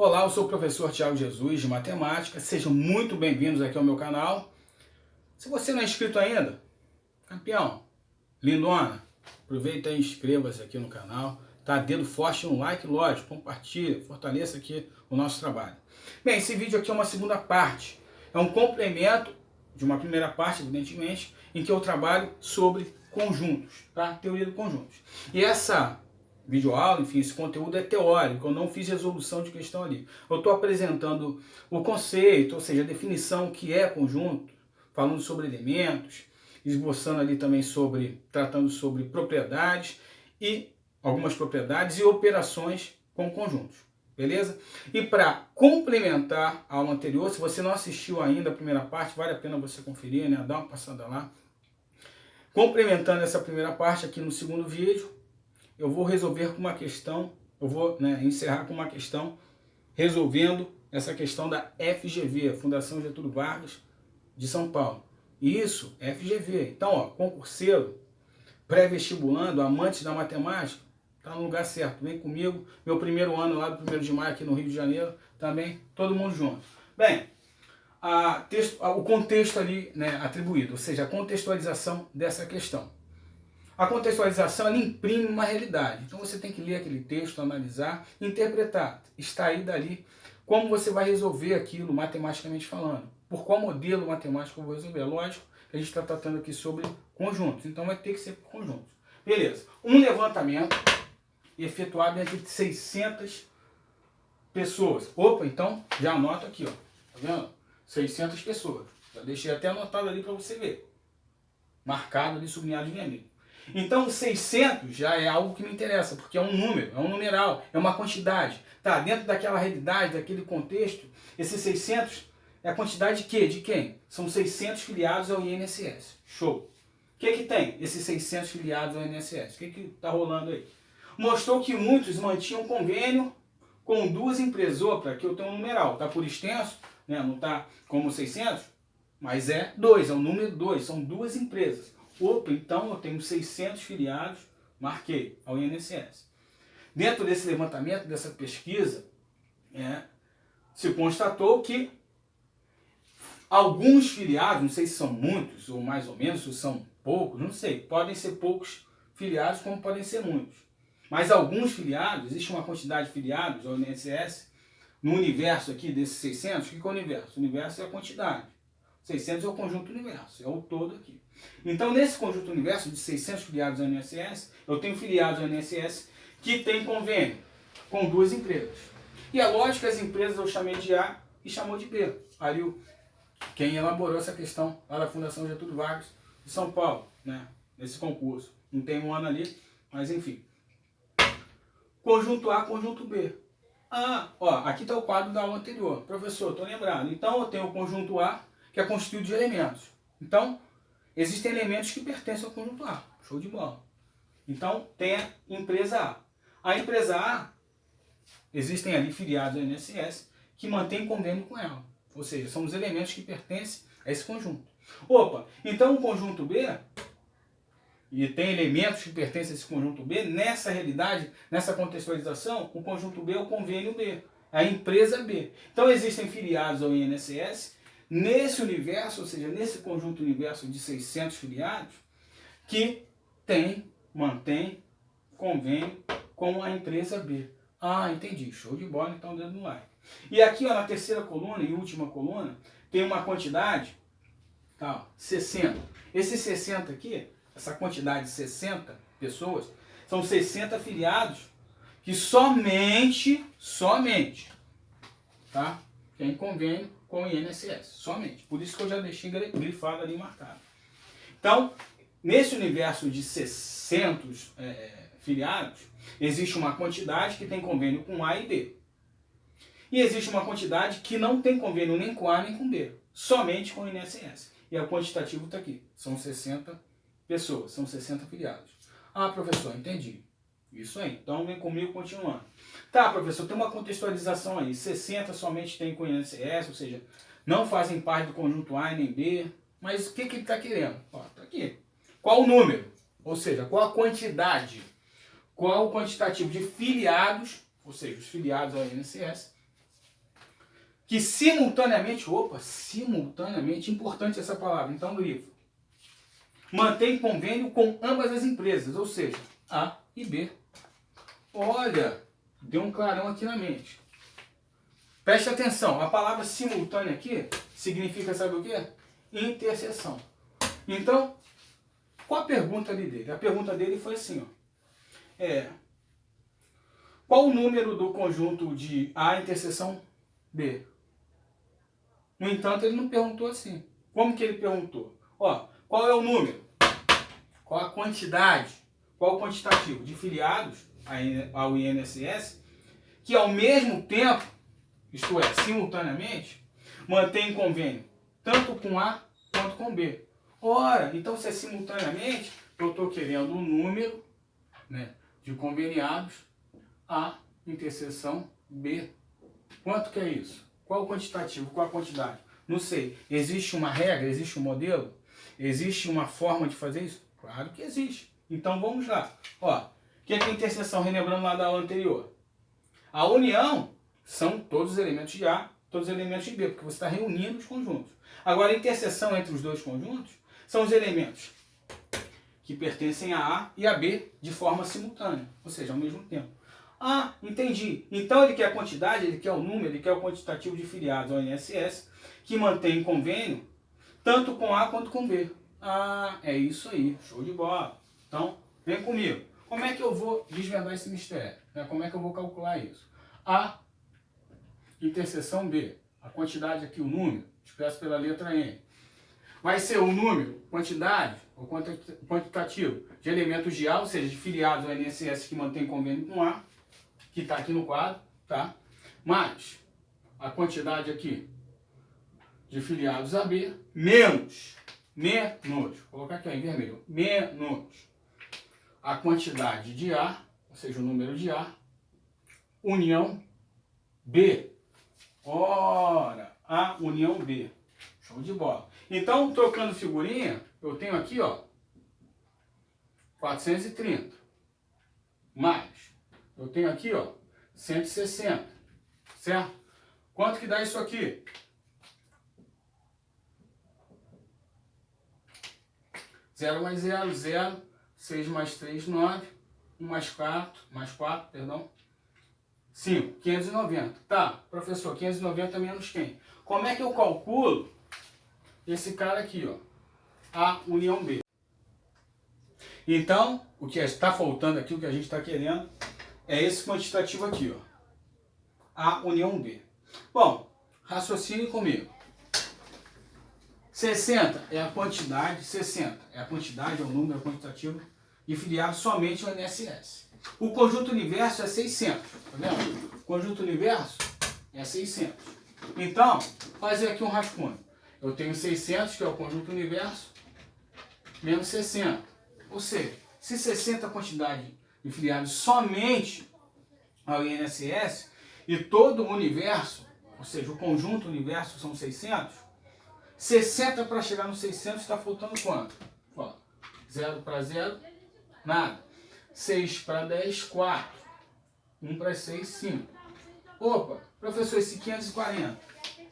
Olá, eu sou o professor Thiago Jesus de Matemática, sejam muito bem-vindos aqui ao meu canal. Se você não é inscrito ainda, campeão, lindona, aproveita e inscreva-se aqui no canal, tá? Dedo forte no like, lógico, compartilha, fortaleça aqui o nosso trabalho. Bem, esse vídeo aqui é uma segunda parte, é um complemento de uma primeira parte, evidentemente, em que eu trabalho sobre conjuntos, tá? Teoria de conjuntos. E essa videoaula, enfim, esse conteúdo é teórico, eu não fiz resolução de questão ali. Eu estou apresentando o conceito, ou seja, a definição que é conjunto, falando sobre elementos, esboçando ali também tratando sobre propriedades e algumas propriedades e operações com conjuntos, beleza? E para complementar a aula anterior, se você não assistiu ainda a primeira parte, vale a pena você conferir, né? Dá uma passada lá. Complementando essa primeira parte aqui no segundo vídeo, eu vou resolver com uma questão, eu vou encerrar com uma questão resolvendo essa questão da FGV, Fundação Getúlio Vargas de São Paulo. E isso é FGV. Então, ó, concurseiro, pré-vestibulando, amantes da matemática, tá no lugar certo. Vem comigo, meu primeiro ano lá do 1º de maio aqui no Rio de Janeiro, também, todo mundo junto. Bem, o contexto ali, né, atribuído, ou seja, a contextualização dessa questão. A contextualização, ela imprime uma realidade. Então você tem que ler aquele texto, analisar, interpretar, extrair dali como você vai resolver aquilo matematicamente falando. Por qual modelo matemático eu vou resolver? Lógico que a gente está tratando aqui sobre conjuntos, então vai ter que ser por conjuntos. Beleza. Um levantamento efetuado entre 600 pessoas. Opa, então já anota aqui, ó. Tá vendo? 600 pessoas. Já deixei até anotado ali para você ver. Marcado ali, sublinhado de vermelho. Então 600 já é algo que me interessa, porque é um número, é um numeral, é uma quantidade. Tá, dentro daquela realidade, daquele contexto, esses 600 é a quantidade de quê? De quem? São 600 filiados ao INSS. Show. O que tem esses 600 filiados ao INSS? O que está rolando aí? Mostrou que muitos mantinham convênio com duas empresas. Opa, aqui eu tenho um numeral, tá por extenso, né? Não tá como 600, mas é 2, é o número 2, são duas empresas. Opa, então eu tenho 600 filiados, marquei, ao INSS. Dentro desse levantamento, dessa pesquisa, se constatou que alguns filiados, não sei se são muitos ou mais ou menos, se são poucos, não sei, podem ser poucos filiados como podem ser muitos. Mas alguns filiados, existe uma quantidade de filiados ao INSS, no universo aqui desses 600, o que é o universo? O universo é a quantidade. 600 é o conjunto universo, é o todo aqui. Então, nesse conjunto universo de 600 filiados ao INSS, eu tenho filiados ao INSS que tem convênio com duas empresas. E é lógico que as empresas eu chamei de A e chamou de B. Ali quem elaborou essa questão lá da Fundação Getúlio Vargas de São Paulo, né, nesse concurso. Não tem um ano ali, mas enfim. Conjunto A, conjunto B. Aqui está o quadro da aula anterior. Professor, estou lembrado. Então, eu tenho o conjunto A, que é constituído de elementos. Então, existem elementos que pertencem ao conjunto A. Show de bola. Então, tem a empresa A. A empresa A, existem ali filiados ao INSS que mantêm convênio com ela. Ou seja, são os elementos que pertencem a esse conjunto. Opa, então o conjunto B, e tem elementos que pertencem a esse conjunto B, nessa realidade, nessa contextualização, o conjunto B é o convênio B, a empresa B. Então, existem filiados ao INSS nesse universo, ou seja, nesse conjunto universo de 600 filiados, que mantém convênio com a empresa B. Entendi. Show de bola, então dedo no like. E aqui, ó, na terceira coluna e última coluna, tem uma quantidade, tá, 60. Esses 60 aqui, essa quantidade de 60 pessoas, são 60 filiados que somente, tá, tem convênio com o INSS, somente. Por isso que eu já deixei grifado ali, marcado. Então, nesse universo de 600 filiados, existe uma quantidade que tem convênio com A e B. E existe uma quantidade que não tem convênio nem com A nem com B, somente com o INSS. E o quantitativo está aqui, são 60 pessoas, são 60 filiados. Professor, entendi. Isso aí, então vem comigo continuando. Tá, professor, tem uma contextualização aí. 60 somente tem com o INSS, ou seja, não fazem parte do conjunto A nem B. Mas o que ele está querendo? Tá aqui. Qual o número? Ou seja, qual a quantidade? Qual o quantitativo de filiados, ou seja, os filiados ao INSS, que simultaneamente, simultaneamente, importante essa palavra, então grifo, mantém convênio com ambas as empresas, ou seja, A e B. Olha, deu um clarão aqui na mente. Preste atenção, a palavra simultânea aqui significa, sabe o quê? Interseção. Então, qual a pergunta dele? A pergunta dele foi assim, ó. Qual o número do conjunto de A interseção B? No entanto, ele não perguntou assim. Como que ele perguntou? Ó, qual é o número? Qual a quantidade? Qual o quantitativo de filiados ao INSS que ao mesmo tempo, isto é, simultaneamente, mantém convênio tanto com A quanto com B? Ora, então se é simultaneamente, eu estou querendo o número, né, de conveniados A interseção B. Quanto que é isso? Qual o quantitativo? Qual a quantidade? Não sei. Existe uma regra? Existe um modelo? Existe uma forma de fazer isso? Claro que existe. Então vamos lá. Ó, o que é interseção? Relembrando lá da aula anterior. A união são todos os elementos de A, todos os elementos de B, porque você está reunindo os conjuntos. Agora, a interseção entre os dois conjuntos são os elementos que pertencem a A e a B de forma simultânea, ou seja, ao mesmo tempo. Ah, entendi. Então ele quer a quantidade, ele quer o número, ele quer o quantitativo de filiados ao INSS que mantém convênio tanto com A quanto com B. Ah, é isso aí, show de bola. Então, vem comigo. Como é que eu vou desvendar esse mistério? Como é que eu vou calcular isso? A interseção B, a quantidade aqui, o número, expresso pela letra N, vai ser o número, quantidade, ou quantitativo de elementos de A, ou seja, de filiados ao INSS que mantém convênio com A, que está aqui no quadro, tá? Mais a quantidade aqui de filiados a B, menos, vou colocar aqui em vermelho, menos a quantidade de A, ou seja, o número de A, união B. Ora, A união B. Show de bola. Então, trocando figurinha, eu tenho aqui, ó, 430. Mais, eu tenho aqui, ó, 160. Certo? Quanto que dá isso aqui? 0 mais 0, 0. 6 mais 3, 9. 1 mais 4, perdão. 5, 590. Tá, professor, 590 menos quem? Como é que eu calculo esse cara aqui, ó? A união B. Então, o que está faltando aqui, o que a gente está querendo, é esse quantitativo aqui, ó. A união B. Bom, raciocine comigo. 60 é a quantidade, 60 é a quantidade, é o número, é o quantitativo de filiados somente ao INSS. O conjunto universo é 600, tá vendo? O conjunto universo é 600. Então, fazer aqui um rascunho. Eu tenho 600, que é o conjunto universo, menos 60. Ou seja, se 60 é a quantidade de filiados somente ao INSS, e todo o universo, ou seja, o conjunto universo são 600, 60 para chegar no 600 está faltando quanto? Ó, 0 para 0, nada. 6 para 10, 4. 1 para 6, 5. Opa, professor, esse 540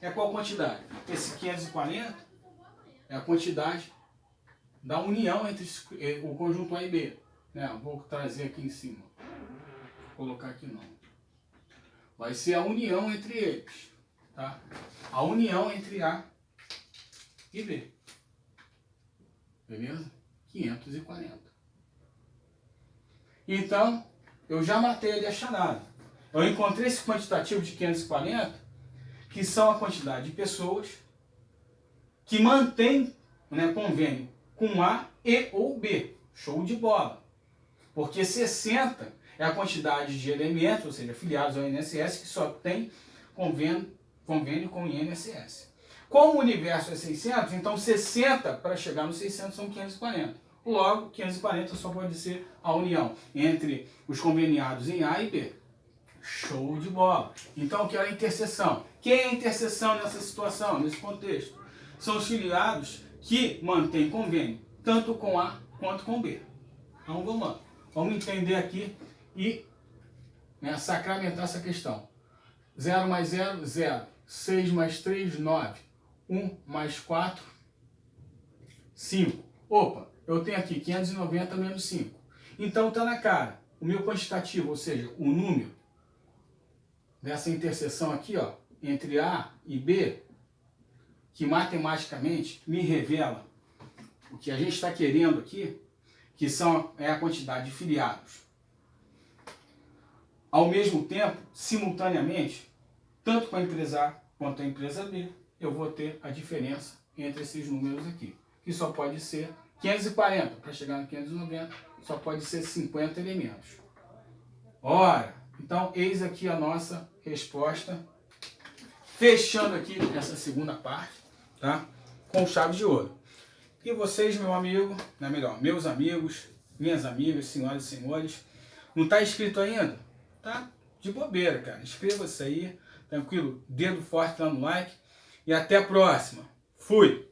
é qual quantidade? Esse 540 é a quantidade da união entre o conjunto A e B. Vou trazer aqui em cima. Vou colocar aqui não. Vai ser a união entre eles. Tá? A união entre A e B. Beleza? 540. Então, eu já matei ali a charada. Eu encontrei esse quantitativo de 540, que são a quantidade de pessoas que mantêm, convênio com A e ou B. Show de bola. Porque 60 é a quantidade de elementos, ou seja, filiados ao INSS, que só tem convênio com o INSS. Como o universo é 600, então 60 para chegar no 600 são 540. Logo, 540 só pode ser a união entre os conveniados em A e B. Show de bola. Então, o que é a interseção? Quem é a interseção nessa situação, nesse contexto? São os filiados que mantêm convênio, tanto com A quanto com B. Então, vamos lá. Vamos entender aqui e sacramentar essa questão. 0 mais 0, 0. 6 mais 3, 9. 1 mais 4, 5. Opa, eu tenho aqui 590 menos 5. Então está na cara. O meu quantitativo, ou seja, o número dessa interseção aqui, ó, entre A e B, que matematicamente me revela o que a gente está querendo aqui, que é a quantidade de filiados. Ao mesmo tempo, simultaneamente, tanto com a empresa A quanto a empresa B, eu vou ter a diferença entre esses números aqui, que só pode ser 540, para chegar no 590, só pode ser 50 elementos. Ora, então eis aqui a nossa resposta, fechando aqui essa segunda parte, tá? Com chave de ouro. E vocês, meu amigo, não é melhor, meus amigos, minhas amigas, senhoras e senhores, não está inscrito ainda? Tá de bobeira, cara. Inscreva-se aí, tranquilo? Dedo forte lá no like e até a próxima. Fui!